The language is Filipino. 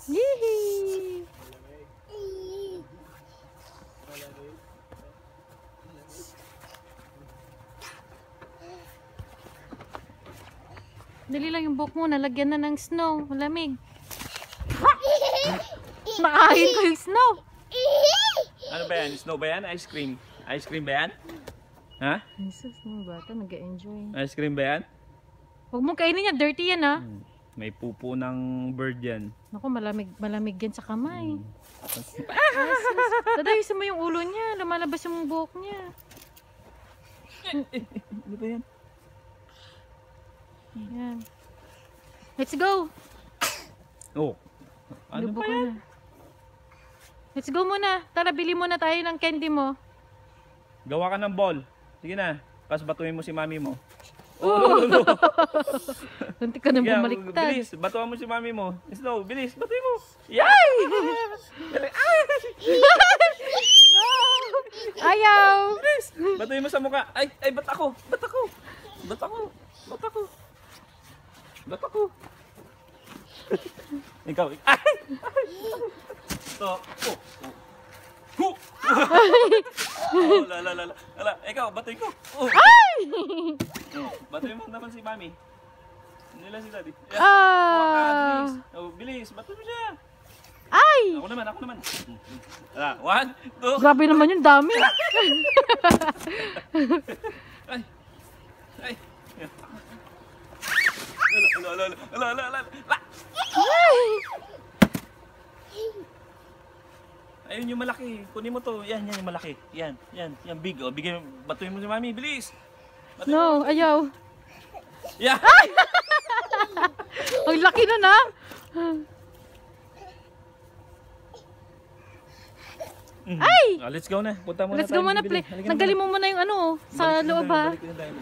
Yee! Dali lang yung buhok mo, nalagyan na ng snow. Malamig. Nakain ko yung snow. Ano ba yan? Snow ba yan? Ice cream? Ice cream ba yan? Ha? Jesus, mga bata, nag-enjoy. Ice cream ba yan? Huwag mong kainin yan, dirty yan ha. May pupo ng bird yan. Naku, malamig yan sa kamay. Dadayusin mo yung ulo niya, lumalabas yung buhok niya. Ano ba yan? Yan. Let's go! Oh. Ano Lubok ba yan? na. Let's go muna. Tara, bili muna tayo ng candy mo. Gawa ka ng ball. Sige na. Tapos batuhin mo si mami mo. Nanti ka nang bumaliktad. Bilis, batuhan mo si mami mo. Snow, bilis, batuhin mo. Yay! No! Ayaw! Bilis! Batuhin mo sa mukha. Ay, ba't ako? Ba't ako? Ba't ako? Ba't ako? Ba't ako? Ikaw. Ay! Ito. Oh. Oh, la. Ikaw, batuhin ko. Oh. Ay! Batuhin mo naman si mami. Nila si daddy. Ah! Bilis. Oh, bilis. Batuhin mo siya. Ay! Ako naman. Ala, 1, 2. Grabe naman yung dami. Ay. Ay. Ala. Ayun yung malaki. Kunin mo to. Yan yung malaki. Yan big. Oh, bigyan, batuhin mo si mami. Bilis. No, ayaw. Yeah. Ang laki nun ha. Ay! Let's go na. Punta muna Let's go muna. bibili. Halika na Nanggaling mo muna yung ano sa Balik na loob tayo, ha. balik na tayo.